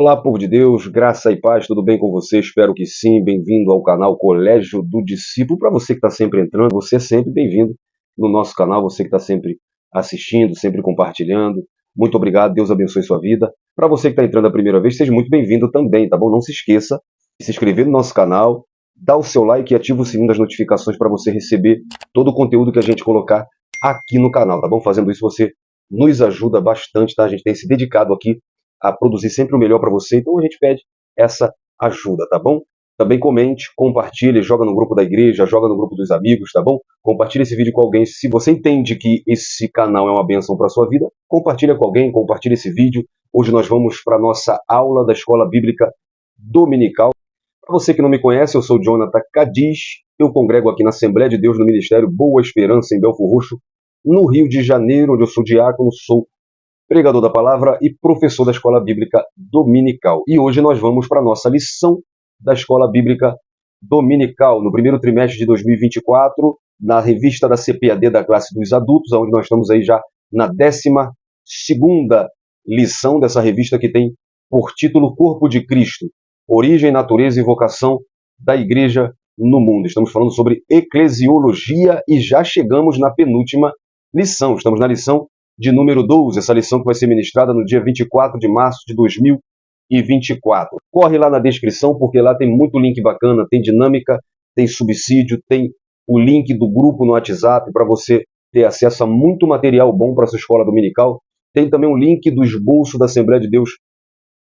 Olá, povo de Deus, graça e paz, tudo bem com você? Espero que sim. Bem-vindo ao canal Colégio do Discípulo. Para você que está sempre entrando, você é sempre bem-vindo no nosso canal, você que está sempre assistindo, sempre compartilhando. Muito obrigado, Deus abençoe sua vida. Para você que está entrando a primeira vez, seja muito bem-vindo também, tá bom? Não se esqueça de se inscrever no nosso canal, dá o seu like e ativa o sininho das notificações para você receber todo o conteúdo que a gente colocar aqui no canal, tá bom? Fazendo isso você nos ajuda bastante, tá? A gente tem se dedicado aqui a produzir sempre o melhor para você, então a gente pede essa ajuda, tá bom? Também comente, compartilhe, joga no grupo da igreja, joga no grupo dos amigos, tá bom? Compartilhe esse vídeo com alguém. Se você entende que esse canal é uma bênção para sua vida, compartilha com alguém, compartilhe esse vídeo. Hoje nós vamos para a nossa aula da Escola Bíblica Dominical. Para você que não me conhece, eu sou Jonathan Cadiz, eu congrego aqui na Assembleia de Deus no Ministério Boa Esperança, em Belfor Roxo, no Rio de Janeiro, onde eu sou diácono, sou pregador da palavra e professor da Escola Bíblica Dominical. E hoje nós vamos para a nossa lição da Escola Bíblica Dominical, no primeiro trimestre de 2024, na revista da CPAD da classe dos adultos, onde nós estamos aí já na 12ª lição dessa revista, que tem por título Corpo de Cristo, Origem, Natureza e Vocação da Igreja no Mundo. Estamos falando sobre eclesiologia e já chegamos na penúltima lição. Estamos na lição de número 12, essa lição que vai ser ministrada no dia 24 de março de 2024. Corre lá na descrição, porque lá tem muito link bacana, tem dinâmica, tem subsídio, tem o link do grupo no WhatsApp para você ter acesso a muito material bom para a sua escola dominical. Tem também um link do esboço da Assembleia de Deus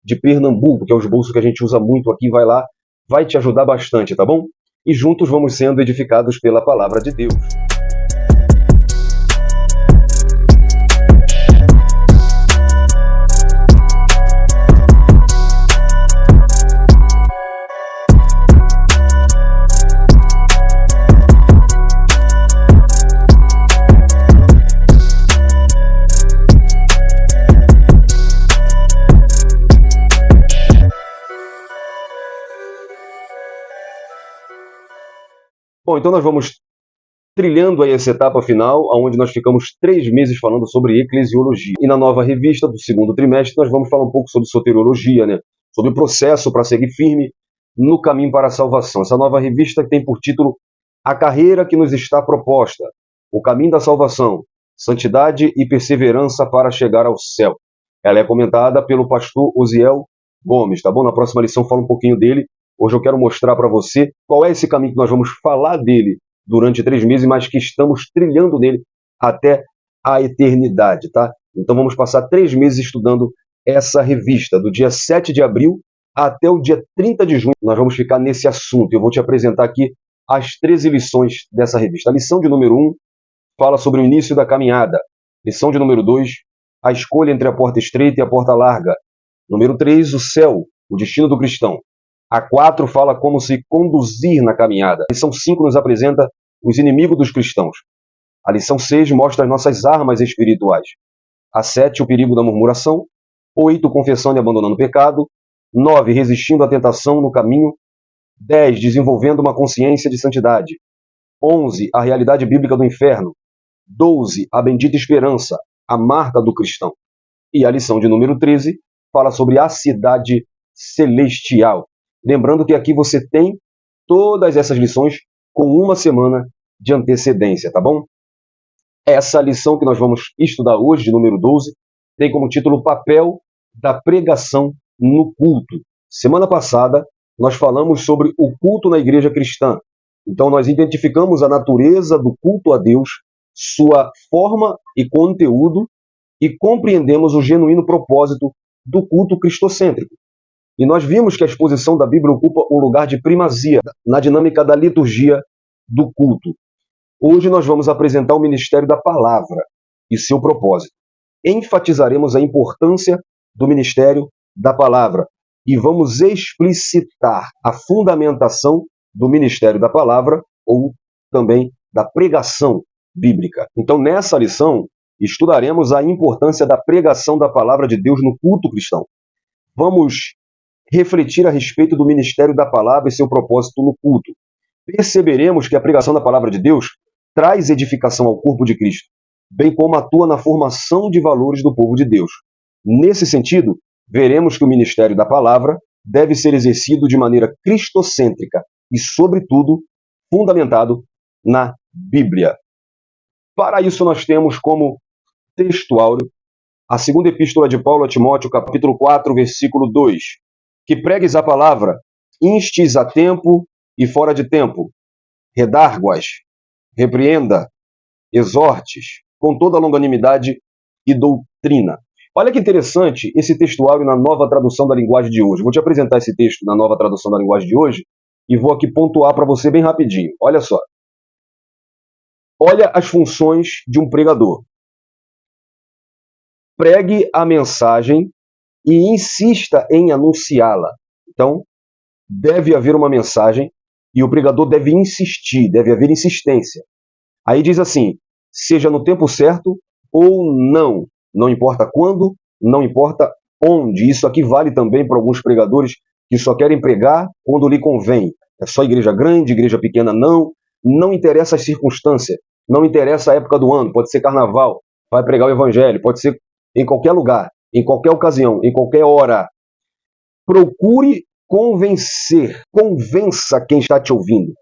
de Pernambuco, que é o esboço que a gente usa muito aqui, vai lá, vai te ajudar bastante, tá bom? E juntos vamos sendo edificados pela palavra de Deus. Bom, então nós vamos trilhando aí essa etapa final, onde nós ficamos 3 meses falando sobre eclesiologia. E na nova revista do segundo trimestre, nós vamos falar um pouco sobre soteriologia, né? Sobre o processo para seguir firme no caminho para a salvação. Essa nova revista tem por título A Carreira que nos está proposta, o caminho da salvação, santidade e perseverança para chegar ao céu. Ela é comentada pelo pastor Osiel Gomes, tá bom? Na próxima lição fala um pouquinho dele. Hoje eu quero mostrar para você qual é esse caminho que nós vamos falar dele durante 3 meses, mas que estamos trilhando nele até a eternidade, tá? Então vamos passar 3 meses estudando essa revista, do dia 7 de abril até o dia 30 de junho. Nós vamos ficar nesse assunto. Eu vou te apresentar aqui as 13 lições dessa revista. A lição de número 1 fala sobre o início da caminhada. Lição de número 2, a escolha entre a porta estreita e a porta larga. Número 3, o céu, o destino do cristão. A 4 fala como se conduzir na caminhada. A lição 5 nos apresenta os inimigos dos cristãos. A lição 6 mostra as nossas armas espirituais. A 7, o perigo da murmuração. 8, confessando e abandonando o pecado. 9, resistindo à tentação no caminho. 10, desenvolvendo uma consciência de santidade. 11, a realidade bíblica do inferno. 12, a bendita esperança, a marca do cristão. E a lição de número 13 fala sobre a cidade celestial. Lembrando que aqui você tem todas essas lições com 1 semana de antecedência, tá bom? Essa lição que nós vamos estudar hoje, de número 12, tem como título Papel da Pregação no Culto. Semana passada, nós falamos sobre o culto na igreja cristã. Então, nós identificamos a natureza do culto a Deus, sua forma e conteúdo, e compreendemos o genuíno propósito do culto cristocêntrico. E nós vimos que a exposição da Bíblia ocupa um lugar de primazia na dinâmica da liturgia do culto. Hoje nós vamos apresentar o ministério da palavra e seu propósito. Enfatizaremos a importância do ministério da palavra e vamos explicitar a fundamentação do ministério da palavra ou também da pregação bíblica. Então, nessa lição, estudaremos a importância da pregação da palavra de Deus no culto cristão. Vamos refletir a respeito do ministério da palavra e seu propósito no culto. Perceberemos que a pregação da palavra de Deus traz edificação ao corpo de Cristo, bem como atua na formação de valores do povo de Deus. Nesse sentido, veremos que o ministério da palavra deve ser exercido de maneira cristocêntrica e, sobretudo, fundamentado na Bíblia. Para isso, nós temos como texto áureo a segunda epístola de Paulo a Timóteo, capítulo 4, versículo 2, que pregues a palavra, instes a tempo e fora de tempo, redarguas, repreenda, exortes, com toda longanimidade e doutrina. Olha que interessante esse textuário na nova tradução da linguagem de hoje. Vou te apresentar esse texto na nova tradução da linguagem de hoje e vou aqui pontuar para você bem rapidinho. Olha só. Olha as funções de um pregador. Pregue a mensagem e insista em anunciá-la. Então, deve haver uma mensagem e o pregador deve insistir, deve haver insistência. Aí diz assim, seja no tempo certo ou não. Não importa quando, não importa onde. Isso aqui vale também para alguns pregadores que só querem pregar quando lhe convém. É só igreja grande, igreja pequena, não. Não interessa as circunstâncias, não interessa a época do ano. Pode ser carnaval, vai pregar o evangelho, pode ser em qualquer lugar, em qualquer ocasião, em qualquer hora. Procure convencer, convença quem está te ouvindo.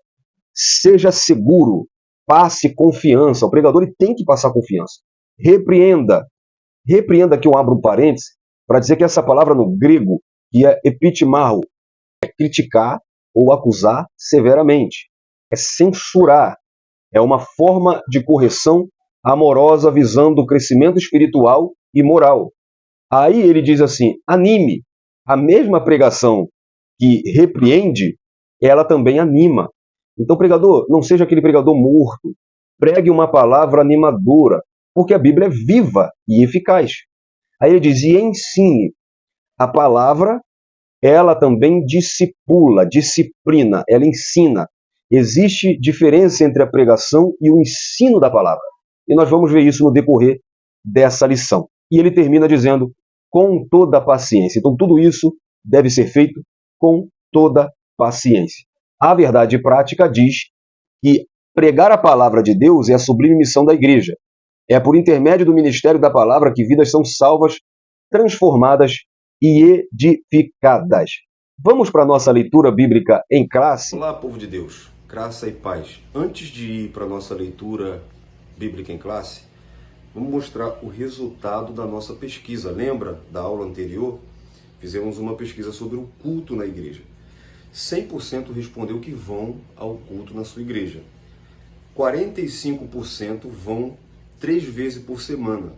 Seja seguro, passe confiança. O pregador ele tem que passar confiança. Repreenda. Repreenda, aqui eu abro um parêntese, para dizer que essa palavra no grego, que é epitimao, é criticar ou acusar severamente. É censurar. É uma forma de correção amorosa visando o crescimento espiritual e moral. Aí ele diz assim, anime. A mesma pregação que repreende, ela também anima. Então, pregador, não seja aquele pregador morto. Pregue uma palavra animadora, porque a Bíblia é viva e eficaz. Aí ele diz, e ensine. A palavra, ela também discipula, disciplina, ela ensina. Existe diferença entre a pregação e o ensino da palavra. E nós vamos ver isso no decorrer dessa lição. E ele termina dizendo, com toda paciência. Então, tudo isso deve ser feito com toda paciência. A verdade prática diz que pregar a palavra de Deus é a sublime missão da igreja. É por intermédio do ministério da palavra que vidas são salvas, transformadas e edificadas. Vamos para a nossa leitura bíblica em classe? Olá, povo de Deus, graça e paz. Antes de ir para a nossa leitura bíblica em classe, vamos mostrar o resultado da nossa pesquisa. Lembra da aula anterior? Fizemos uma pesquisa sobre o culto na igreja. 100% respondeu que vão ao culto na sua igreja. 45% vão 3 vezes por semana.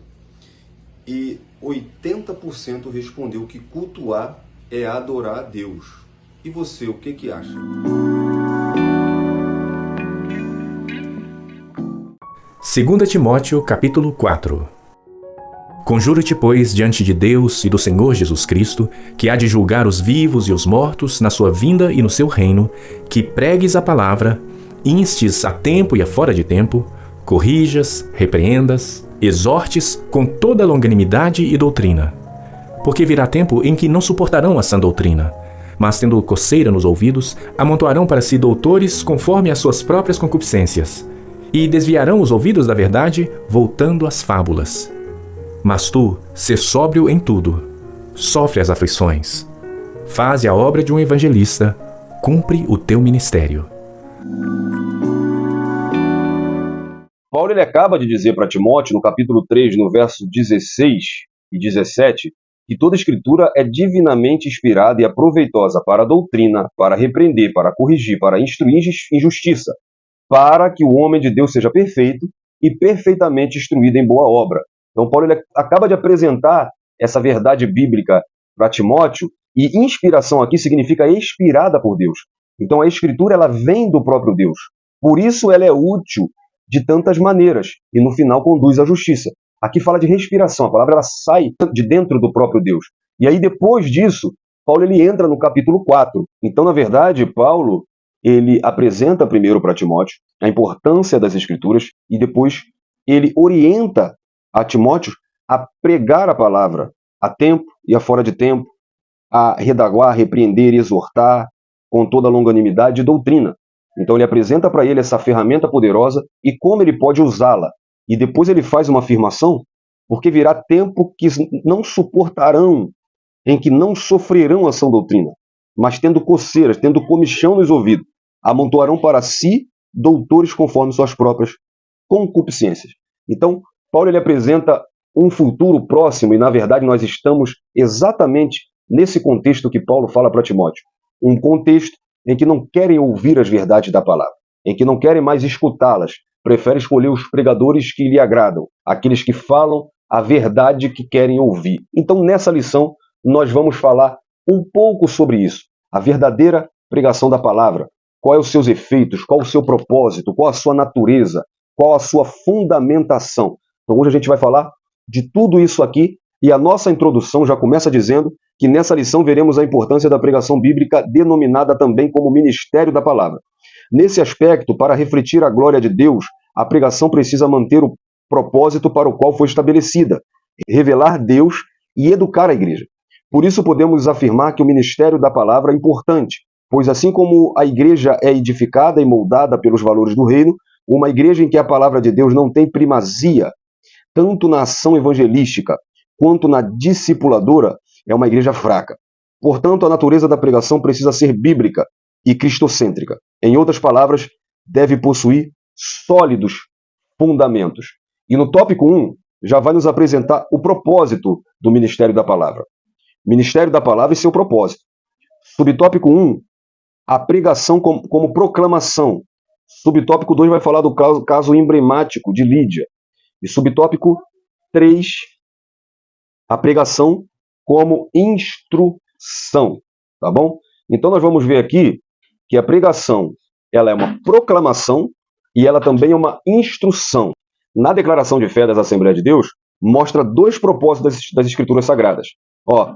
E 80% respondeu que cultuar é adorar a Deus. E você, o que acha? Segunda Timóteo, capítulo 4. Conjuro-te, pois, diante de Deus e do Senhor Jesus Cristo, que há de julgar os vivos e os mortos na sua vinda e no seu reino, que pregues a palavra, instes a tempo e a fora de tempo, corrijas, repreendas, exortes com toda longanimidade e doutrina. Porque virá tempo em que não suportarão a sã doutrina, mas, tendo coceira nos ouvidos, amontoarão para si doutores conforme as suas próprias concupiscências, e desviarão os ouvidos da verdade, voltando às fábulas. Mas tu, sê sóbrio em tudo, sofre as aflições, faze a obra de um evangelista, cumpre o teu ministério. Paulo ele acaba de dizer para Timóteo, no capítulo 3, no verso 16 e 17, que toda escritura é divinamente inspirada e é proveitosa para a doutrina, para repreender, para corrigir, para instruir em justiça, para que o homem de Deus seja perfeito e perfeitamente instruído em boa obra. Então, Paulo ele acaba de apresentar essa verdade bíblica para Timóteo, e inspiração aqui significa inspirada por Deus. Então, a Escritura ela vem do próprio Deus. Por isso, ela é útil de tantas maneiras e, no final, conduz à justiça. Aqui fala de respiração, a palavra ela sai de dentro do próprio Deus. E aí, depois disso, Paulo ele entra no capítulo 4. Então, na verdade, Paulo ele apresenta primeiro para Timóteo a importância das Escrituras e depois ele orienta a Timóteo a pregar a palavra a tempo e a fora de tempo, a redaguar, repreender e exortar com toda longanimidade e doutrina. Então ele apresenta para ele essa ferramenta poderosa e como ele pode usá-la. E depois ele faz uma afirmação, porque virá tempo que não suportarão em que não sofrerão a sã doutrina, mas tendo coceiras, tendo comichão nos ouvidos, amontoarão para si doutores conforme suas próprias concupiscências. Então, Paulo ele apresenta um futuro próximo, e na verdade nós estamos exatamente nesse contexto que Paulo fala para Timóteo. Um contexto em que não querem ouvir as verdades da palavra, em que não querem mais escutá-las, preferem escolher os pregadores que lhe agradam, aqueles que falam a verdade que querem ouvir. Então, nessa lição, nós vamos falar um pouco sobre isso, a verdadeira pregação da palavra, quais os seus efeitos, qual o seu propósito, qual a sua natureza, qual a sua fundamentação. Então, hoje a gente vai falar de tudo isso aqui, e a nossa introdução já começa dizendo que nessa lição veremos a importância da pregação bíblica, denominada também como ministério da palavra. Nesse aspecto, para refletir a glória de Deus, a pregação precisa manter o propósito para o qual foi estabelecida, revelar Deus e educar a igreja. Por isso podemos afirmar que o ministério da palavra é importante, pois assim como a igreja é edificada e moldada pelos valores do reino, uma igreja em que a palavra de Deus não tem primazia, tanto na ação evangelística quanto na discipuladora, é uma igreja fraca. Portanto, a natureza da pregação precisa ser bíblica e cristocêntrica. Em outras palavras, deve possuir sólidos fundamentos. E no tópico 1, já vai nos apresentar o propósito do ministério da palavra. Ministério da palavra e seu propósito. Subtópico 1, a pregação como proclamação. Subtópico 2 vai falar do caso emblemático de Lídia. E subtópico 3, a pregação como instrução. Tá bom? Então nós vamos ver aqui que a pregação ela é uma proclamação e ela também é uma instrução. Na declaração de fé das Assembleias de Deus, mostra dois propósitos das Escrituras Sagradas. Ó,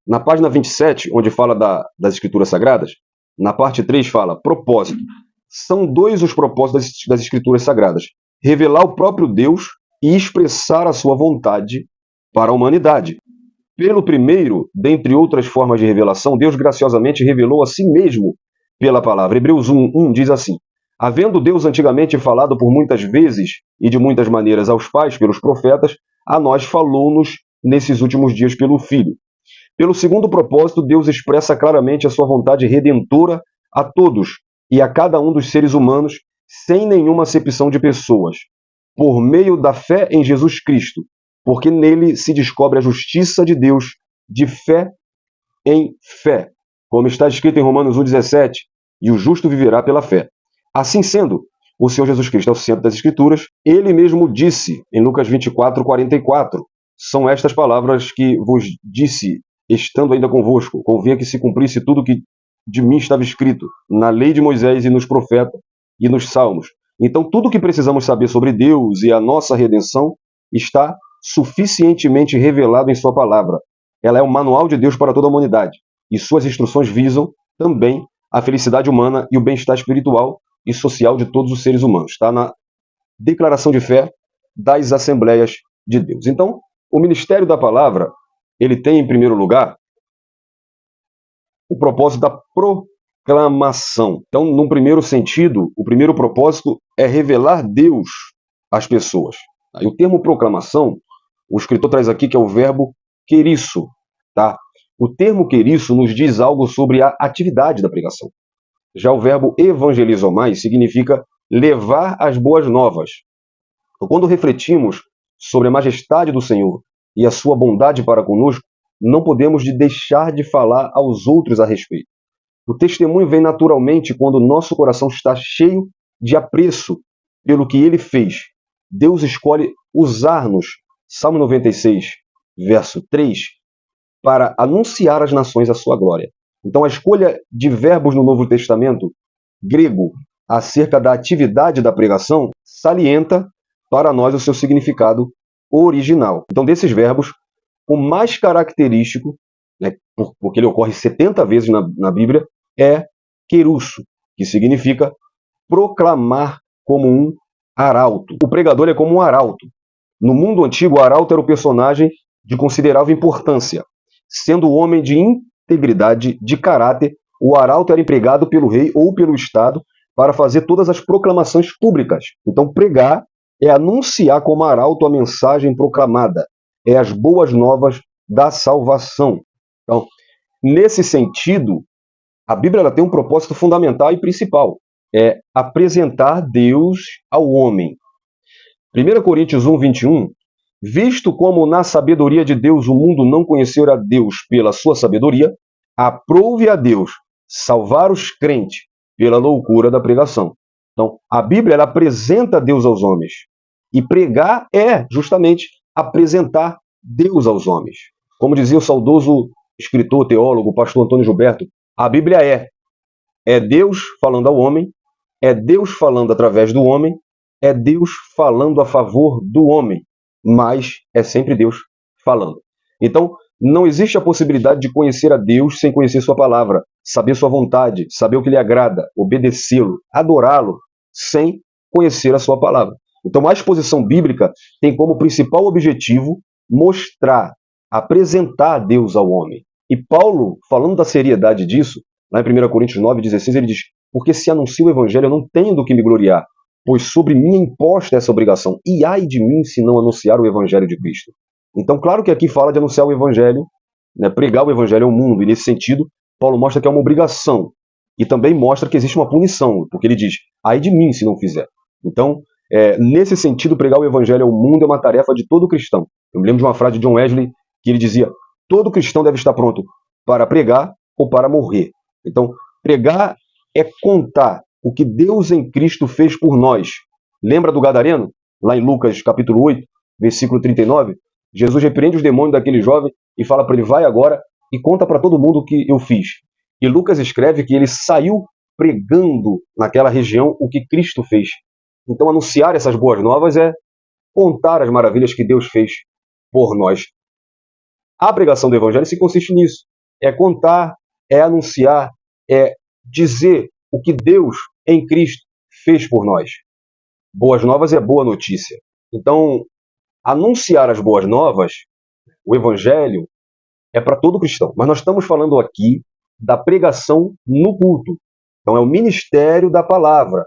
na página 27, onde fala das Escrituras Sagradas, na parte 3 fala propósito. São dois os propósitos das Escrituras Sagradas. Revelar o próprio Deus e expressar a sua vontade para a humanidade. Pelo primeiro, dentre outras formas de revelação, Deus graciosamente revelou a si mesmo pela palavra. Hebreus 1:1 diz assim: havendo Deus antigamente falado por muitas vezes e de muitas maneiras aos pais pelos profetas, a nós falou-nos nesses últimos dias pelo Filho. Pelo segundo propósito, Deus expressa claramente a sua vontade redentora a todos e a cada um dos seres humanos, sem nenhuma acepção de pessoas, por meio da fé em Jesus Cristo, porque nele se descobre a justiça de Deus de fé em fé, como está escrito em Romanos 1,17, e o justo viverá pela fé. Assim sendo, o Senhor Jesus Cristo é o centro das Escrituras. Ele mesmo disse em Lucas 24:44, são estas palavras que vos disse, estando ainda convosco, convinha que se cumprisse tudo que de mim estava escrito, na lei de Moisés e nos profetas e nos salmos. Então tudo o que precisamos saber sobre Deus e a nossa redenção está suficientemente revelado em sua palavra. Ela é um manual de Deus para toda a humanidade, e suas instruções visam também a felicidade humana e o bem-estar espiritual e social de todos os seres humanos. Está na declaração de fé das Assembleias de Deus. Então, o ministério da palavra, ele tem, em primeiro lugar, o propósito da proclamação. Então, num primeiro sentido, o primeiro propósito é revelar Deus às pessoas. E o termo proclamação, o escritor traz aqui que é o verbo querisso. Tá? O termo querisso nos diz algo sobre a atividade da pregação. Já o verbo evangelizomai significa levar as boas novas. Então, quando refletimos sobre a majestade do Senhor e a sua bondade para conosco, não podemos deixar de falar aos outros a respeito. O testemunho vem naturalmente quando o nosso coração está cheio de apreço pelo que ele fez. Deus escolhe usar-nos, Salmo 96, verso 3, para anunciar às nações a sua glória. Então, a escolha de verbos no Novo Testamento grego acerca da atividade da pregação salienta para nós o seu significado original. Então, desses verbos, o mais característico, né, porque ele ocorre 70 vezes na Bíblia, é querusso, que significa proclamar como um arauto. O pregador é como um arauto. No mundo antigo, o arauto era o personagem de considerável importância. Sendo homem de integridade, de caráter, o arauto era empregado pelo rei ou pelo Estado para fazer todas as proclamações públicas. Então, pregar é anunciar como arauto a mensagem proclamada. É as boas novas da salvação. Então, nesse sentido, a Bíblia ela tem um propósito fundamental e principal, é apresentar Deus ao homem. 1 Coríntios 1, 21, visto como na sabedoria de Deus o mundo não conheceu a Deus pela sua sabedoria, aprove a Deus salvar os crentes pela loucura da pregação. Então, a Bíblia ela apresenta Deus aos homens. E pregar é justamente apresentar Deus aos homens. Como dizia o saudoso escritor, teólogo, pastor Antônio Gilberto, a Bíblia é Deus falando ao homem, é Deus falando através do homem, é Deus falando a favor do homem, mas é sempre Deus falando. Então, não existe a possibilidade de conhecer a Deus sem conhecer sua palavra, saber sua vontade, saber o que lhe agrada, obedecê-lo, adorá-lo, sem conhecer a sua palavra. Então, a exposição bíblica tem como principal objetivo mostrar, apresentar Deus ao homem. E Paulo, falando da seriedade disso, lá em 1 Coríntios 9,16, ele diz, porque se anuncio o evangelho, eu não tenho do que me gloriar, pois sobre mim é imposta essa obrigação, e ai de mim se não anunciar o evangelho de Cristo. Então, claro que aqui fala de anunciar o evangelho, né, pregar o evangelho ao mundo, e nesse sentido, Paulo mostra que é uma obrigação, e também mostra que existe uma punição, porque ele diz, ai de mim se não fizer. Então, nesse sentido, pregar o evangelho ao mundo é uma tarefa de todo cristão. Eu me lembro de uma frase de John Wesley, que ele dizia, todo cristão deve estar pronto para pregar ou para morrer. Então, pregar é contar o que Deus em Cristo fez por nós. Lembra do gadareno? Lá em Lucas capítulo 8, versículo 39, Jesus repreende os demônios daquele jovem e fala para ele, vai agora e conta para todo mundo o que eu fiz. E Lucas escreve que ele saiu pregando naquela região o que Cristo fez. Então, anunciar essas boas novas é contar as maravilhas que Deus fez por nós. A pregação do evangelho se consiste nisso. É contar, é anunciar, é dizer o que Deus em Cristo fez por nós. Boas novas é boa notícia. Então, anunciar as boas novas, o evangelho, é para todo cristão. Mas nós estamos falando aqui da pregação no culto. Então, é o ministério da palavra.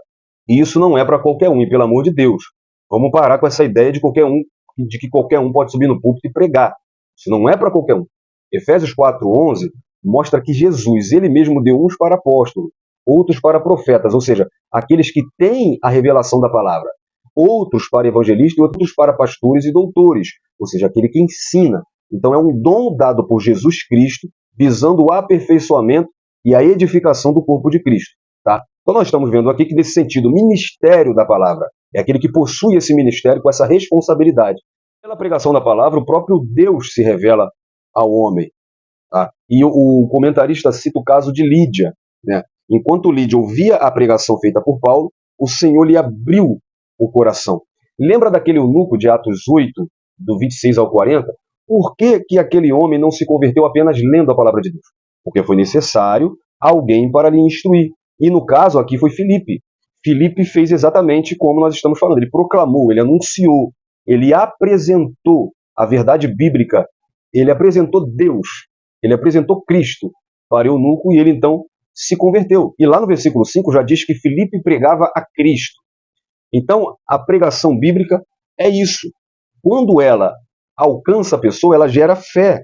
E isso não é para qualquer um, e pelo amor de Deus. Vamos parar com essa ideia de que qualquer um pode subir no púlpito e pregar. Isso não é para qualquer um. Efésios 4:11 mostra que Jesus, ele mesmo deu uns para apóstolos, outros para profetas, ou seja, aqueles que têm a revelação da palavra, outros para evangelistas e outros para pastores e doutores, ou seja, aquele que ensina. Então é um dom dado por Jesus Cristo, visando o aperfeiçoamento e a edificação do corpo de Cristo. Tá? Então nós estamos vendo aqui que, nesse sentido, o ministério da palavra é aquele que possui esse ministério com essa responsabilidade. Pela pregação da palavra, o próprio Deus se revela ao homem. Tá? E o comentarista cita o caso de Lídia. Né? Enquanto Lídia ouvia a pregação feita por Paulo, o Senhor lhe abriu o coração. Lembra daquele eunuco de Atos 8, do 26 ao 40? Por que aquele homem não se converteu apenas lendo a palavra de Deus? Porque foi necessário alguém para lhe instruir. E no caso aqui foi Filipe. Filipe fez exatamente como nós estamos falando. Ele proclamou, ele anunciou, ele apresentou a verdade bíblica, ele apresentou Deus, ele apresentou Cristo para o eunuco e ele então se converteu. E lá no versículo 5 já diz que Filipe pregava a Cristo. Então, a pregação bíblica é isso. Quando ela alcança a pessoa, ela gera fé.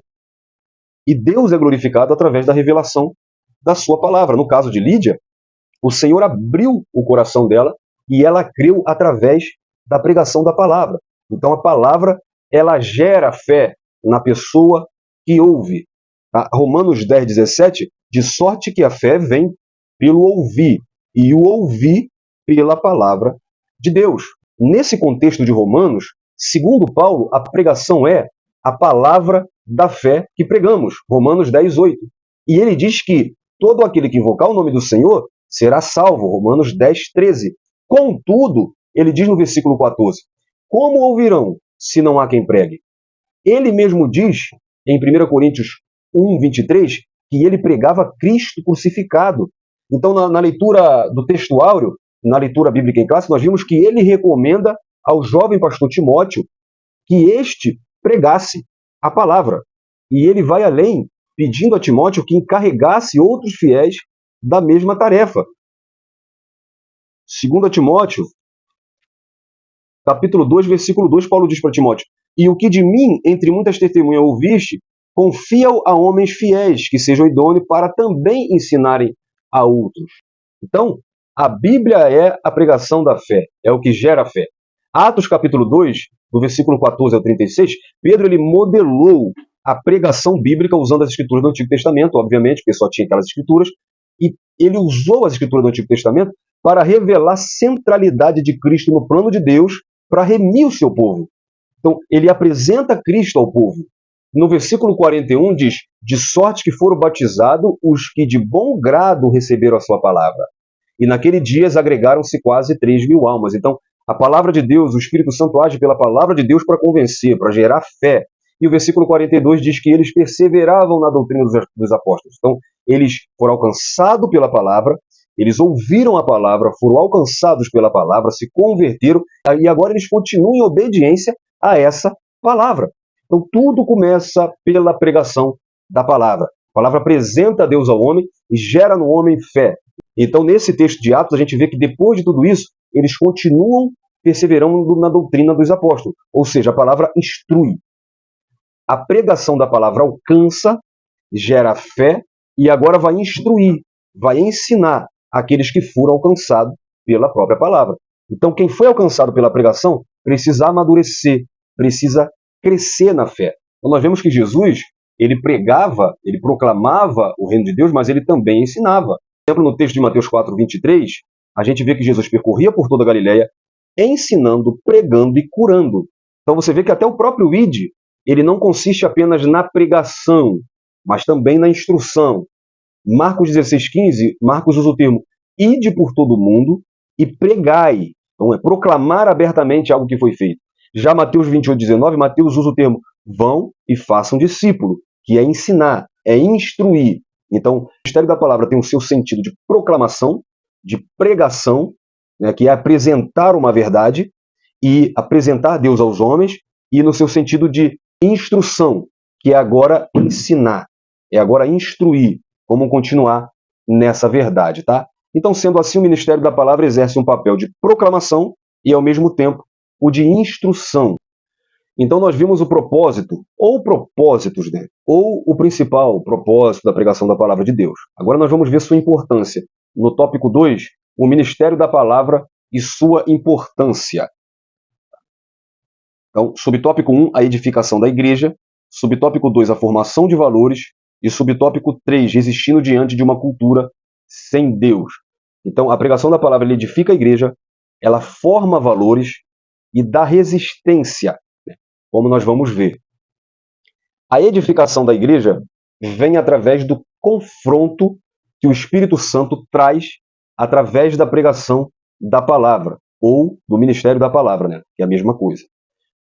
E Deus é glorificado através da revelação da sua palavra. No caso de Lídia, o Senhor abriu o coração dela e ela creu através da pregação da palavra. Então, a palavra, ela gera fé na pessoa que ouve. Tá? Romanos 10:17, de sorte que a fé vem pelo ouvir, e o ouvir pela palavra de Deus. Nesse contexto de Romanos, segundo Paulo, a pregação é a palavra da fé que pregamos, Romanos 10:8. E ele diz que todo aquele que invocar o nome do Senhor será salvo, Romanos 10:13. Contudo, ele diz no versículo 14, como ouvirão se não há quem pregue? Ele mesmo diz, em 1 Coríntios 1:23, que ele pregava Cristo crucificado. Então, na leitura do texto áureo, na leitura bíblica em classe, nós vimos que ele recomenda ao jovem pastor Timóteo que este pregasse a palavra. E ele vai além, pedindo a Timóteo que encarregasse outros fiéis da mesma tarefa. 2 Timóteo, capítulo 2, versículo 2, Paulo diz para Timóteo, e o que de mim, entre muitas testemunhas, ouviste, confia-o a homens fiéis, que sejam idôneos para também ensinarem a outros. Então, a Bíblia é a pregação da fé, é o que gera fé. Atos capítulo 2, do versículo 14 ao 36, Pedro ele modelou a pregação bíblica usando as escrituras do Antigo Testamento, obviamente, porque só tinha aquelas escrituras, e ele usou as escrituras do Antigo Testamento para revelar a centralidade de Cristo no plano de Deus para remir o seu povo. Então, ele apresenta Cristo ao povo. No versículo 41 diz, de sorte que foram batizados os que de bom grado receberam a sua palavra. E naquele dia agregaram-se quase 3.000 almas. Então, a palavra de Deus, o Espírito Santo age pela palavra de Deus para convencer, para gerar fé. E o versículo 42 diz que eles perseveravam na doutrina dos apóstolos. Então, eles foram alcançados pela palavra, eles ouviram a palavra, foram alcançados pela palavra, se converteram, e agora eles continuam em obediência a essa palavra. Então, tudo começa pela pregação da palavra. A palavra apresenta Deus ao homem e gera no homem fé. Então, nesse texto de Atos, a gente vê que depois de tudo isso, eles continuam perseverando na doutrina dos apóstolos. Ou seja, a palavra instrui. A pregação da palavra alcança, gera fé e agora vai instruir, vai ensinar aqueles que foram alcançados pela própria palavra. Então, quem foi alcançado pela pregação precisa amadurecer, precisa crescer na fé. Então, nós vemos que Jesus, ele pregava, ele proclamava o reino de Deus, mas ele também ensinava. Por exemplo, no texto de Mateus 4:23, a gente vê que Jesus percorria por toda a Galileia, ensinando, pregando e curando. Então você vê que até o próprio ide, ele não consiste apenas na pregação, mas também na instrução. Marcos 16:15, Marcos usa o termo ide por todo o mundo e pregai. Então é proclamar abertamente algo que foi feito. Já Mateus 28:19, Mateus usa o termo vão e façam discípulo, que é ensinar, é instruir. Então, o ministério da palavra tem o seu sentido de proclamação, de pregação, né, que é apresentar uma verdade e apresentar Deus aos homens, e no seu sentido de instrução, que é agora ensinar, é agora instruir como continuar nessa verdade, tá? Então, sendo assim, o ministério da palavra exerce um papel de proclamação e, ao mesmo tempo, o de instrução. Então, nós vimos o propósito, ou propósitos, né? Ou o principal propósito da pregação da palavra de Deus. Agora nós vamos ver sua importância. No tópico 2, o ministério da palavra e sua importância. Então, subtópico 1, a edificação da igreja. Subtópico 2, a formação de valores. E subtópico 3, resistindo diante de uma cultura sem Deus. Então, a pregação da palavra ela edifica a igreja, ela forma valores e dá resistência, como nós vamos ver. A edificação da igreja vem através do confronto que o Espírito Santo traz através da pregação da palavra, ou do ministério da palavra, né? Que é a mesma coisa.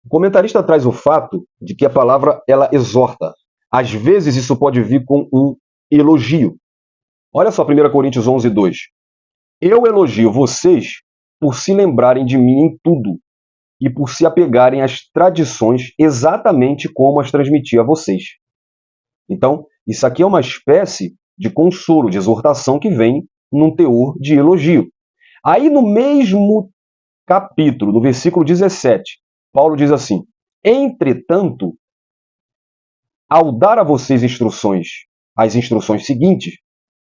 O comentarista traz o fato de que a palavra ela exorta. Às vezes isso pode vir com um elogio. Olha só 1 Coríntios 11:2. Eu elogio vocês por se lembrarem de mim em tudo e por se apegarem às tradições exatamente como as transmiti a vocês. Então, isso aqui é uma espécie de consolo, de exortação que vem num teor de elogio. Aí no mesmo capítulo, no versículo 17, Paulo diz assim: entretanto, ao dar a vocês as instruções seguintes,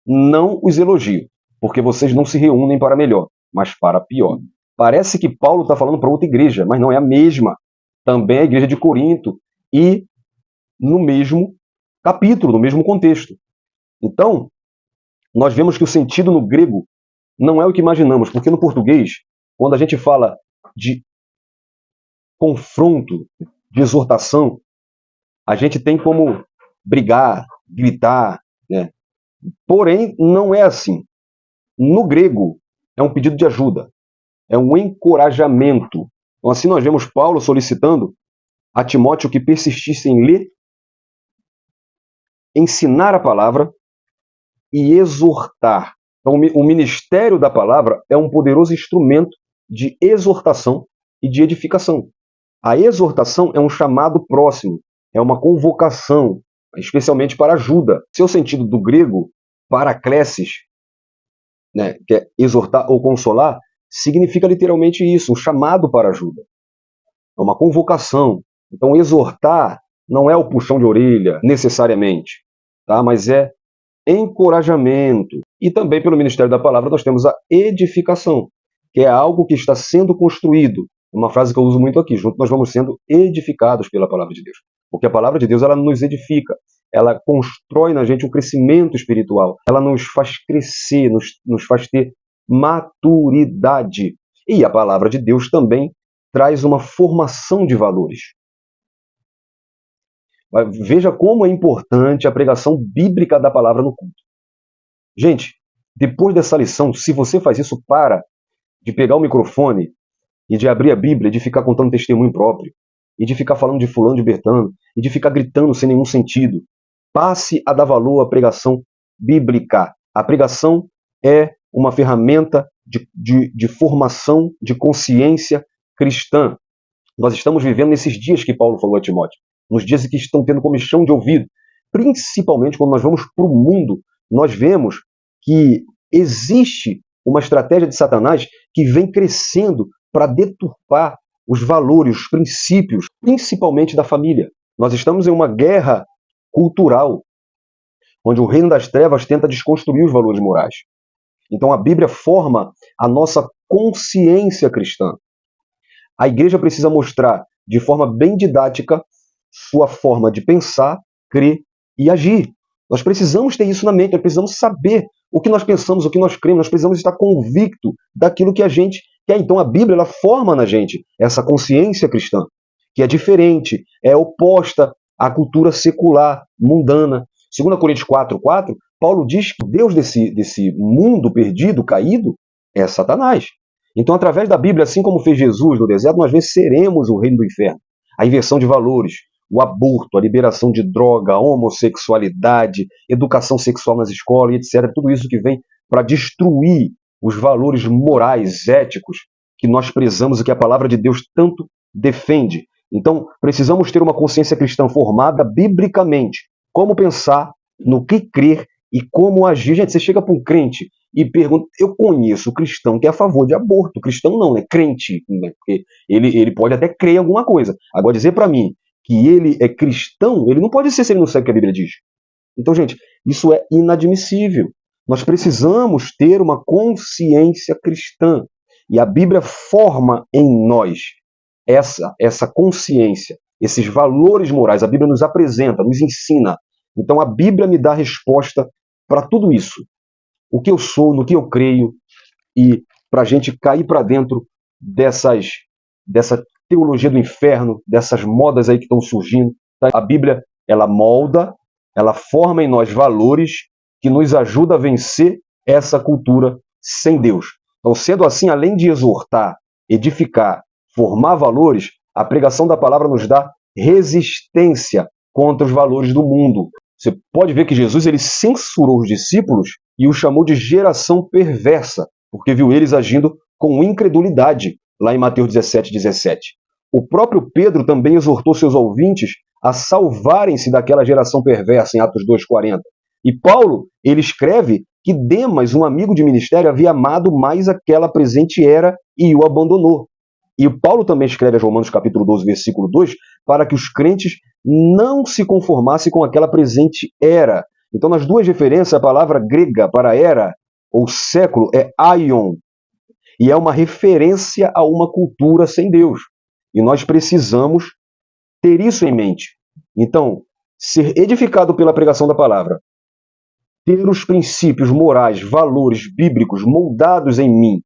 não os elogio, porque vocês não se reúnem para melhor, mas para pior. Parece que Paulo está falando para outra igreja, mas não é a mesma. Também a igreja de Corinto e no mesmo capítulo, no mesmo contexto. Então, nós vemos que o sentido no grego não é o que imaginamos, porque no português, quando a gente fala de confronto, de exortação, a gente tem como brigar, gritar, né? Porém, não é assim. No grego, é um pedido de ajuda, é um encorajamento. Então, assim nós vemos Paulo solicitando a Timóteo que persistisse em ler, ensinar a palavra e exortar. Então, o ministério da palavra é um poderoso instrumento de exortação e de edificação. A exortação é um chamado próximo, é uma convocação, especialmente para ajuda. Seu sentido do grego, paraklesis, né, que é exortar ou consolar, significa literalmente isso, um chamado para ajuda. É uma convocação. Então, exortar não é o puxão de orelha, necessariamente, tá? Mas é encorajamento. E também pelo Ministério da Palavra nós temos a edificação, que é algo que está sendo construído. Uma frase que eu uso muito aqui, junto nós vamos sendo edificados pela Palavra de Deus. Porque a Palavra de Deus, ela nos edifica, ela constrói na gente um crescimento espiritual, ela nos faz crescer, nos faz ter maturidade. E a Palavra de Deus também traz uma formação de valores. Veja como é importante a pregação bíblica da palavra no culto. Gente, depois dessa lição, se você faz isso, para de pegar o microfone e de abrir a Bíblia, de ficar contando testemunho próprio, e de ficar falando de fulano, de Bertano, e de ficar gritando sem nenhum sentido. Passe a dar valor à pregação bíblica. A pregação é uma ferramenta de formação de consciência cristã. Nós estamos vivendo nesses dias que Paulo falou a Timóteo, nos dias que estão tendo comichão de ouvido. Principalmente quando nós vamos para o mundo, nós vemos que existe uma estratégia de Satanás que vem crescendo para deturpar os valores, os princípios, principalmente da família. Nós estamos em uma guerra cultural, onde o reino das trevas tenta desconstruir os valores morais. Então a Bíblia forma a nossa consciência cristã. A igreja precisa mostrar de forma bem didática sua forma de pensar, crer e agir. Nós precisamos ter isso na mente, nós precisamos saber o que nós pensamos, o que nós cremos, nós precisamos estar convicto daquilo que a gente quer. Então a Bíblia, ela forma na gente essa consciência cristã, que é diferente, é oposta à cultura secular, mundana. 2 Coríntios 4:4, Paulo diz que o Deus desse mundo perdido, caído, é Satanás. Então, através da Bíblia, assim como fez Jesus no deserto, nós venceremos o reino do inferno. A inversão de valores, o aborto, a liberação de droga, a homossexualidade, educação sexual nas escolas, etc. Tudo isso que vem para destruir os valores morais, éticos, que nós prezamos e que a palavra de Deus tanto defende. Então, precisamos ter uma consciência cristã formada biblicamente. Como pensar, no que crer e como agir. Gente, você chega para um crente e pergunta, eu conheço o cristão que é a favor de aborto. Cristão não, né? Crente, né? Porque ele pode até crer em alguma coisa. Agora, dizer para mim que ele é cristão, ele não pode ser se ele não sabe o que a Bíblia diz. Então, gente, isso é inadmissível. Nós precisamos ter uma consciência cristã. E a Bíblia forma em nós essa consciência, esses valores morais. A Bíblia nos apresenta, nos ensina. Então, a Bíblia me dá resposta para tudo isso. O que eu sou, no que eu creio, e para a gente cair para dentro dessa teologia do inferno, dessas modas aí que estão surgindo. Tá? A Bíblia, ela molda, ela forma em nós valores que nos ajuda a vencer essa cultura sem Deus. Então, sendo assim, além de exortar, edificar, formar valores, a pregação da palavra nos dá resistência contra os valores do mundo. Você pode ver que Jesus, ele censurou os discípulos e os chamou de geração perversa, porque viu eles agindo com incredulidade, lá em Mateus 17:17. O próprio Pedro também exortou seus ouvintes a salvarem-se daquela geração perversa, em Atos 2:40. E Paulo, ele escreve que Demas, um amigo de ministério, havia amado mais aquela presente era e o abandonou. E Paulo também escreve a Romanos capítulo 12, versículo 2, para que os crentes não se conformassem com aquela presente era. Então, nas duas referências, a palavra grega para era, ou século, é aion. E é uma referência a uma cultura sem Deus. E nós precisamos ter isso em mente. Então, ser edificado pela pregação da palavra, ter os princípios morais, valores bíblicos moldados em mim,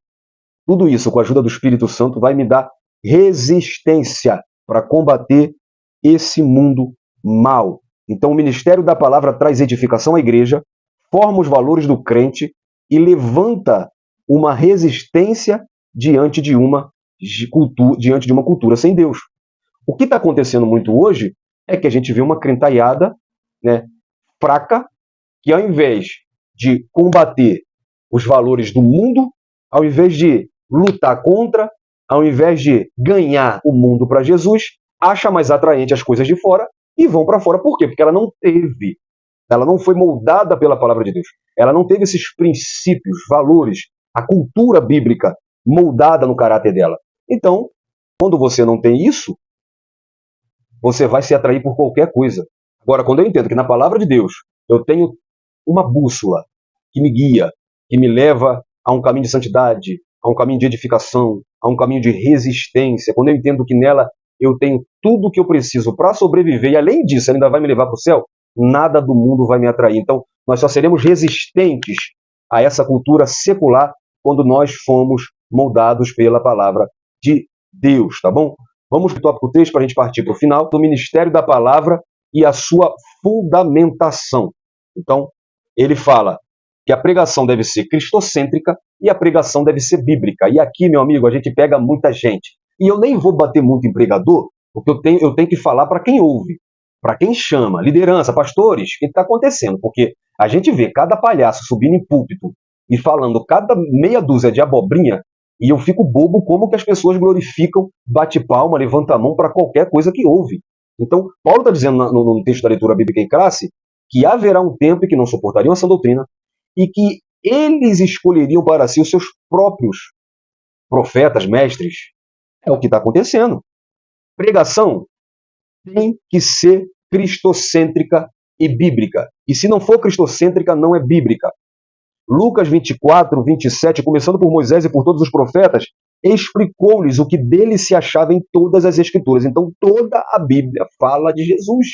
tudo isso, com a ajuda do Espírito Santo, vai me dar resistência para combater esse mundo mau. Então, o ministério da palavra traz edificação à igreja, forma os valores do crente e levanta uma resistência diante de uma cultura sem Deus. O que está acontecendo muito hoje é que a gente vê uma crentaiada, né, fraca, que ao invés de combater os valores do mundo, ao invés de lutar contra, ao invés de ganhar o mundo para Jesus, acha mais atraente as coisas de fora e vão para fora. Por quê? Porque ela não foi moldada pela palavra de Deus. Ela não teve esses princípios, valores, a cultura bíblica moldada no caráter dela. Então, quando você não tem isso, você vai se atrair por qualquer coisa. Agora, quando eu entendo que na palavra de Deus eu tenho uma bússola que me guia, que me leva a um caminho de santidade, a um caminho de edificação, a um caminho de resistência, quando eu entendo que nela eu tenho tudo o que eu preciso para sobreviver, e além disso ela ainda vai me levar para o céu, nada do mundo vai me atrair. Então, nós só seremos resistentes a essa cultura secular quando nós fomos moldados pela palavra de Deus, tá bom? Vamos para o tópico 3 para a gente partir para o final, do ministério da palavra e a sua fundamentação. Então, ele fala que a pregação deve ser cristocêntrica e a pregação deve ser bíblica. E aqui, meu amigo, a gente pega muita gente. E eu nem vou bater muito em pregador, porque eu tenho que falar para quem ouve, para quem chama, liderança, pastores, o que está acontecendo? Porque a gente vê cada palhaço subindo em púlpito e falando cada meia dúzia de abobrinha, e eu fico bobo como que as pessoas glorificam, bate palma, levanta a mão para qualquer coisa que ouve. Então, Paulo está dizendo no texto da leitura bíblica em classe que haverá um tempo em que não suportariam essa doutrina e que eles escolheriam para si os seus próprios profetas, mestres. É o que está acontecendo. Pregação tem que ser cristocêntrica e bíblica. E se não for cristocêntrica, não é bíblica. Lucas 24, 27, começando por Moisés e por todos os profetas, explicou-lhes o que dele se achava em todas as escrituras. Então toda a Bíblia fala de Jesus.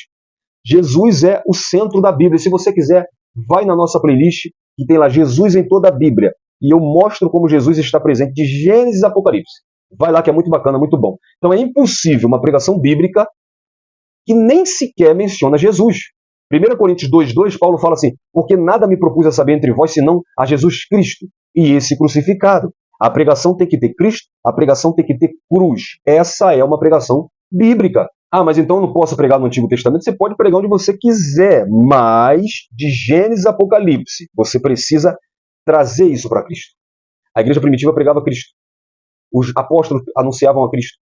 Jesus é o centro da Bíblia. Se você quiser, vai na nossa playlist que tem lá Jesus em toda a Bíblia. E eu mostro como Jesus está presente de Gênesis a Apocalipse. Vai lá que é muito bacana, muito bom. Então é impossível uma pregação bíblica que nem sequer menciona Jesus. 1 Coríntios 2,2, Paulo fala assim, porque nada me propus a saber entre vós, senão a Jesus Cristo e esse crucificado. A pregação tem que ter Cristo, a pregação tem que ter cruz. Essa é uma pregação bíblica. Ah, mas então eu não posso pregar no Antigo Testamento? Você pode pregar onde você quiser, mas de Gênesis a Apocalipse, você precisa trazer isso para Cristo. A igreja primitiva pregava Cristo. Os apóstolos anunciavam a Cristo.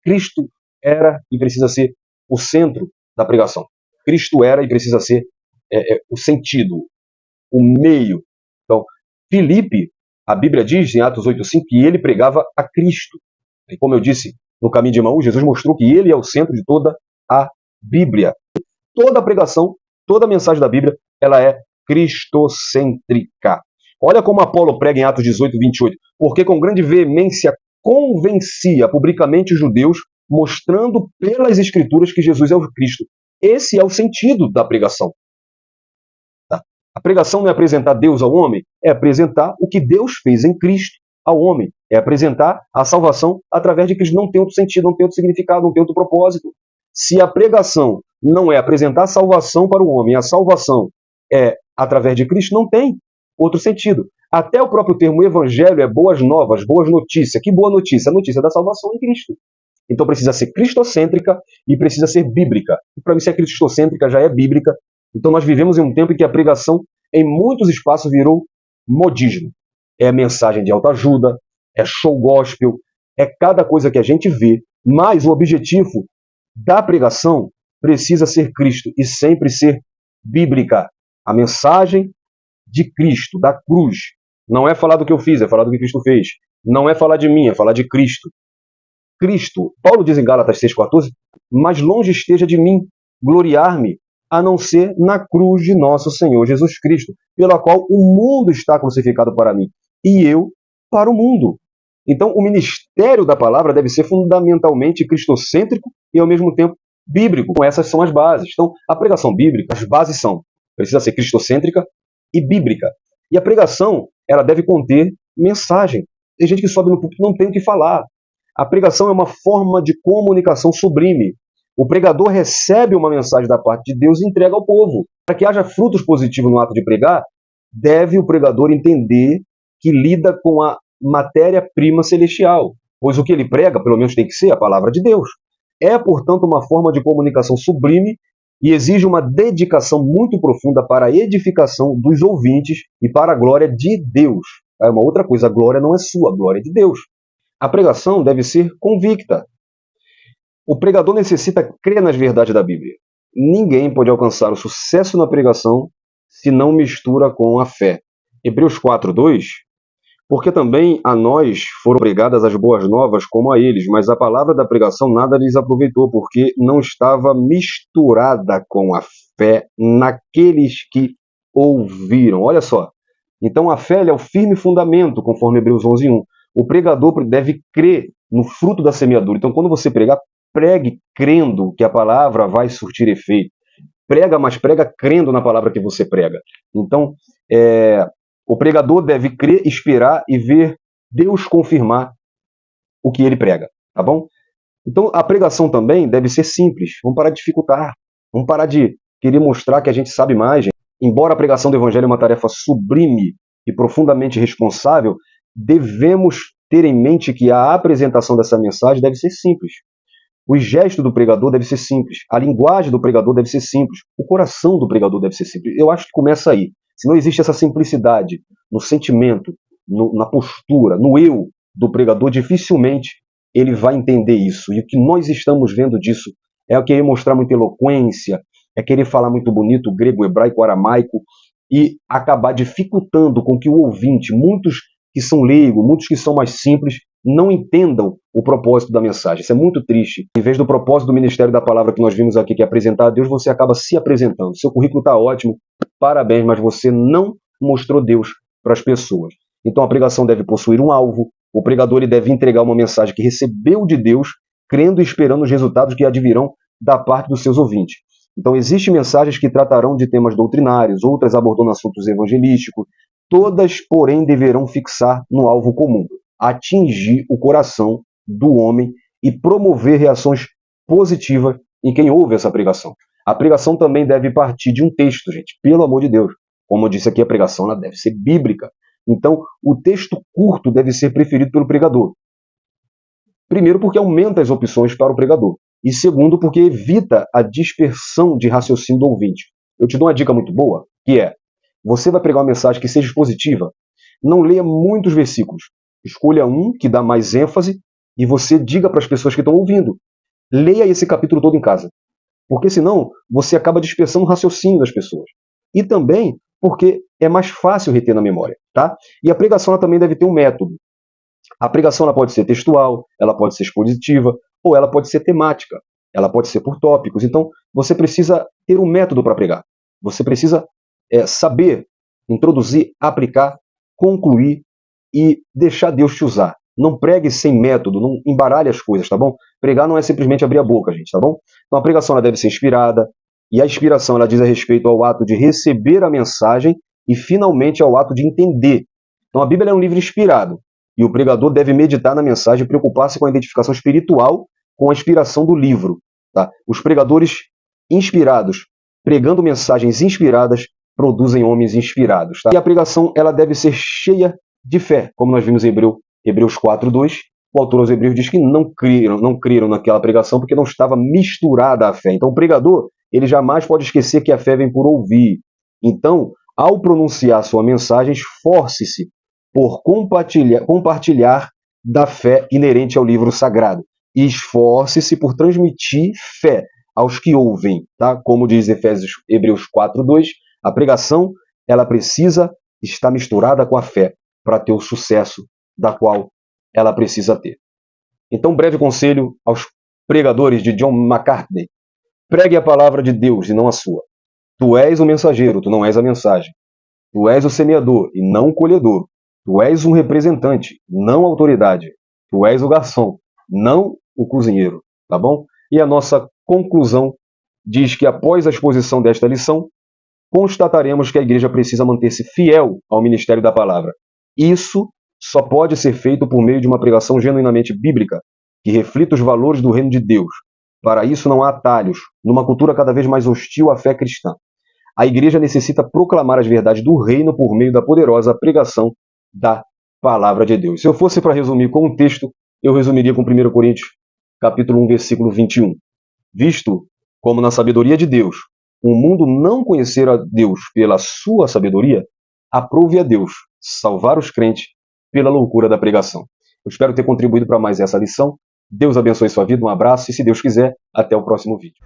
Cristo era e precisa ser o centro da pregação. Cristo era e precisa ser o sentido, o meio. Então, Filipe, a Bíblia diz em Atos 8,5 que ele pregava a Cristo. E como eu disse, no caminho de Emaús, Jesus mostrou que ele é o centro de toda a Bíblia. Toda a pregação, toda a mensagem da Bíblia, ela é cristocêntrica. Olha como Apolo prega em Atos 18, 28. Porque com grande veemência convencia publicamente os judeus, mostrando pelas Escrituras que Jesus é o Cristo. Esse é o sentido da pregação. Tá? A pregação não é apresentar Deus ao homem, é apresentar o que Deus fez em Cristo ao homem. É apresentar a salvação através de Cristo. Não tem outro sentido, não tem outro significado, não tem outro propósito. Se a pregação não é apresentar a salvação para o homem, a salvação é através de Cristo, não tem outro sentido. Até o próprio termo evangelho é boas novas, boas notícias. Que boa notícia? A notícia da salvação em Cristo. Então precisa ser cristocêntrica e precisa ser bíblica. E para mim, se é cristocêntrica, já é bíblica. Então nós vivemos em um tempo em que a pregação, em muitos espaços, virou modismo. É mensagem de autoajuda, é show gospel, é cada coisa que a gente vê. Mas o objetivo da pregação precisa ser Cristo e sempre ser bíblica. A mensagem de Cristo, da cruz. Não é falar do que eu fiz, é falar do que Cristo fez. Não é falar de mim, é falar de Cristo. Cristo, Paulo diz em Gálatas 6,14, mas longe esteja de mim gloriar-me, a não ser na cruz de nosso Senhor Jesus Cristo, pela qual o mundo está crucificado para mim, e eu para o mundo. Então, o ministério da palavra deve ser fundamentalmente cristocêntrico e, ao mesmo tempo, bíblico. Essas são as bases. Então, a pregação bíblica, as bases são, precisa ser cristocêntrica e bíblica. E a pregação, ela deve conter mensagem. Tem gente que sobe no púlpito e não tem o que falar. A pregação é uma forma de comunicação sublime. O pregador recebe uma mensagem da parte de Deus e entrega ao povo. Para que haja frutos positivos no ato de pregar, deve o pregador entender que lida com a matéria-prima celestial, pois o que ele prega, pelo menos tem que ser a palavra de Deus. É, portanto, uma forma de comunicação sublime e exige uma dedicação muito profunda para a edificação dos ouvintes e para a glória de Deus. É uma outra coisa, a glória não é sua, a glória é de Deus. A pregação deve ser convicta. O pregador necessita crer nas verdades da Bíblia. Ninguém pode alcançar o sucesso na pregação se não mistura com a fé. Hebreus 4:2, Porque também a nós foram pregadas as boas novas como a eles, mas a palavra da pregação nada lhes aproveitou, porque não estava misturada com a fé naqueles que ouviram. Olha só. Então a fé é o firme fundamento, conforme Hebreus 11:1. O pregador deve crer no fruto da semeadura. Então quando você pregar, pregue crendo que a palavra vai surtir efeito. Prega, mas prega crendo na palavra que você prega. Então, o pregador deve crer, esperar e ver Deus confirmar o que ele prega, tá bom? Então, a pregação também deve ser simples. Vamos parar de dificultar. Vamos parar de querer mostrar que a gente sabe mais. Embora a pregação do evangelho é uma tarefa sublime e profundamente responsável, devemos ter em mente que a apresentação dessa mensagem deve ser simples. O gesto do pregador deve ser simples. A linguagem do pregador deve ser simples. O coração do pregador deve ser simples. Eu acho que começa aí. Se não existe essa simplicidade no sentimento, na postura, no eu do pregador, dificilmente ele vai entender isso. E o que nós estamos vendo disso é querer mostrar muita eloquência, é querer falar muito bonito grego, hebraico, aramaico e acabar dificultando com que o ouvinte, muitos que são leigos, muitos que são mais simples, não entendam o propósito da mensagem. Isso é muito triste. Em vez do propósito do ministério da palavra que nós vimos aqui, que é apresentar a Deus, você acaba se apresentando. Seu currículo está ótimo, parabéns, mas você não mostrou Deus para as pessoas. Então a pregação deve possuir um alvo, o pregador ele deve entregar uma mensagem que recebeu de Deus, crendo e esperando os resultados que advirão da parte dos seus ouvintes. Então existem mensagens que tratarão de temas doutrinários, outras abordando assuntos evangelísticos, todas, porém, deverão fixar no alvo comum, atingir o coração do homem e promover reações positivas em quem ouve essa pregação. A pregação também deve partir de um texto, gente, pelo amor de Deus. Como eu disse aqui, a pregação ela deve ser bíblica. Então, o texto curto deve ser preferido pelo pregador. Primeiro, porque aumenta as opções para o pregador. E segundo, porque evita a dispersão de raciocínio do ouvinte. Eu te dou uma dica muito boa, que é, você vai pregar uma mensagem que seja expositiva, não leia muitos versículos. Escolha um que dá mais ênfase e você diga para as pessoas que estão ouvindo. Leia esse capítulo todo em casa. Porque senão você acaba dispersando o raciocínio das pessoas. E também porque é mais fácil reter na memória, tá? E a pregação ela também deve ter um método. A pregação ela pode ser textual, ela pode ser expositiva, ou ela pode ser temática, ela pode ser por tópicos. Então, você precisa ter um método para pregar. Você precisa saber introduzir, aplicar, concluir e deixar Deus te usar. Não pregue sem método, não embaralhe as coisas, tá bom? Pregar não é simplesmente abrir a boca, gente, tá bom? Então a pregação ela deve ser inspirada, e a inspiração ela diz a respeito ao ato de receber a mensagem e finalmente ao ato de entender. Então a Bíblia é um livro inspirado, e o pregador deve meditar na mensagem e preocupar-se com a identificação espiritual com a inspiração do livro. Tá? Os pregadores inspirados, pregando mensagens inspiradas, produzem homens inspirados. Tá? E a pregação ela deve ser cheia de fé, como nós vimos em Hebreus 4:2. O autor aos Hebreus diz que não creram naquela pregação porque não estava misturada a fé. Então o pregador ele jamais pode esquecer que a fé vem por ouvir. Então, ao pronunciar sua mensagem, esforce-se por compartilhar da fé inerente ao livro sagrado. E esforce-se por transmitir fé aos que ouvem. Tá? Como diz Hebreus 4:2, a pregação ela precisa estar misturada com a fé para ter o sucesso da qual ela precisa ter. Então, breve conselho aos pregadores de John MacArthur. Pregue a palavra de Deus e não a sua. Tu és o mensageiro, tu não és a mensagem. Tu és o semeador e não o colhedor. Tu és um representante, não a autoridade. Tu és o garçom, não o cozinheiro. Tá bom? E a nossa conclusão diz que após a exposição desta lição, constataremos que a igreja precisa manter-se fiel ao ministério da palavra. Isso só pode ser feito por meio de uma pregação genuinamente bíblica, que reflita os valores do reino de Deus. Para isso não há atalhos, numa cultura cada vez mais hostil à fé cristã. A igreja necessita proclamar as verdades do reino por meio da poderosa pregação da palavra de Deus. Se eu fosse para resumir com um texto, eu resumiria com 1 Coríntios, capítulo 1, versículo 21. Visto como na sabedoria de Deus, o mundo não conhecer a Deus pela sua sabedoria, aprove a Deus salvar os crentes pela loucura da pregação. Eu espero ter contribuído para mais essa lição. Deus abençoe sua vida, um abraço e, se Deus quiser, até o próximo vídeo.